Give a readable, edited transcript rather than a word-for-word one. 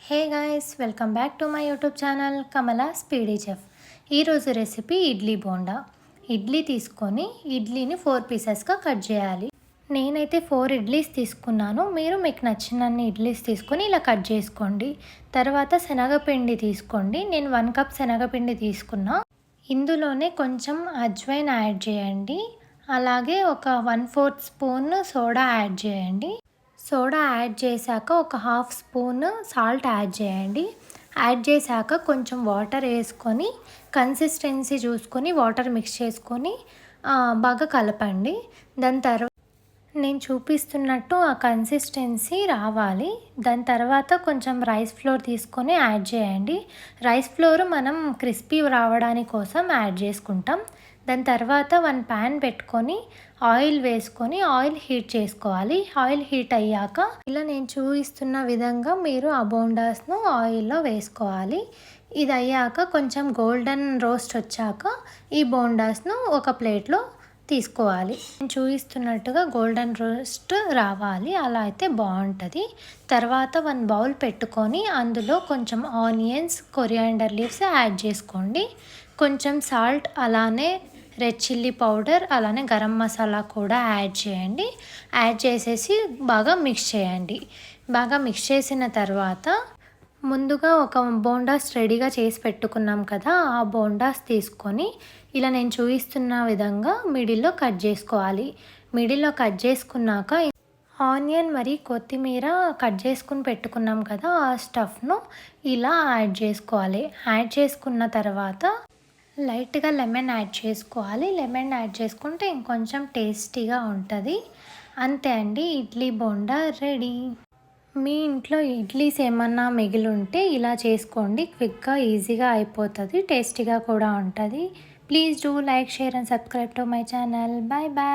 Hey guys, welcome back to my YouTube channel Kamala speedy chef. ఈరోజు recipe idli bonda. Idli తీసుకొని ఇడ్లీని 4 పీసెస్గా cut చేయాలి. నేనైతే 4 ఇడ్లీస్ తీసుకున్నాను. మీరు మీకు నచ్చినన్ని ఇడ్లీస్ తీసుకొని ఇలా కట్ చేసుకోండి. తర్వాత శనగపిండి తీసుకోండి. నేను 1 కప్ శనగపిండి తీసుకున్నా. ఇందులోనే కొంచెం అజ్వైన్ యాడ్ చేయండి. అలాగే ఒక 1/4 స్పూన్ సోడా యాడ్ చేయండి. సోడా యాడ్ చేశాక ఒక 1/2 స్పూన్ సాల్ట్ యాడ్ చేయండి. యాడ్ చేశాక కొంచెం వాటర్ వేసుకొని కన్సిస్టెన్సీ చూసుకొని వాటర్ మిక్స్ చేసుకొని బాగా కలపండి. దాని తర్వాత నేను చూపిస్తున్నట్టు ఆ కన్సిస్టెన్సీ రావాలి. దాని తర్వాత కొంచెం రైస్ ఫ్లోర్ తీసుకొని యాడ్ చేయండి. రైస్ ఫ్లోర్ మనం క్రిస్పీ రావడానికి కోసం యాడ్ చేసుకుంటాం. దాని తర్వాత 1 ప్యాన్ పెట్టుకొని ఆయిల్ వేసుకొని ఆయిల్ హీట్ చేసుకోవాలి. ఆయిల్ హీట్ అయ్యాక ఇలా నేను చూపిస్తున్న విధంగా మీరు ఆ బోండాస్ను ఆయిల్లో వేసుకోవాలి. ఇది అయ్యాక కొంచెం గోల్డెన్ రోస్ట్ వచ్చాక ఈ బోండాస్ను ఒక ప్లేట్లో తీసుకోవాలి. నేను చూపిస్తున్నట్టుగా గోల్డెన్ రోస్ట్ రావాలి, అలా అయితే బాగుంటుంది. తర్వాత 1 బౌల్ పెట్టుకొని అందులో కొంచెం ఆనియన్స్, కొరియాండర్ లీవ్స్ యాడ్ చేసుకోండి. కొంచెం సాల్ట్, అలానే రెడ్ చిల్లీ పౌడర్, అలానే గరం మసాలా కూడా యాడ్ చేయండి. యాడ్ చేసేసి బాగా మిక్స్ చేయండి. బాగా మిక్స్ చేసిన తర్వాత ముందుగా ఒక బోండాస్ రెడీగా చేసి పెట్టుకున్నాం కదా, ఆ బోండాస్ తీసుకొని ఇలా నేను చూపిస్తున్న విధంగా మిడిల్లో కట్ చేసుకోవాలి. మిడిల్లో కట్ చేసుకున్నాక ఆనియన్ మరి కొత్తిమీర కట్ చేసుకుని పెట్టుకున్నాం కదా, ఆ స్టఫ్ను ఇలా యాడ్ చేసుకోవాలి. యాడ్ చేసుకున్న తర్వాత లైట్గా లెమన్ యాడ్ చేసుకోవాలి. లెమన్ యాడ్ చేసుకుంటే ఇంకొంచెం టేస్టీగా ఉంటుంది. అంతే అండి, ఇడ్లీ బోండా రెడీ. మీ ఇంట్లో ఇడ్లీస్ ఏమన్నా మిగిలి ఉంటే ఇలా చేసుకోండి. క్విక్గా ఈజీగా అయిపోతుంది, టేస్టీగా కూడా ఉంటుంది. Please do like, share and subscribe to my channel. Bye bye.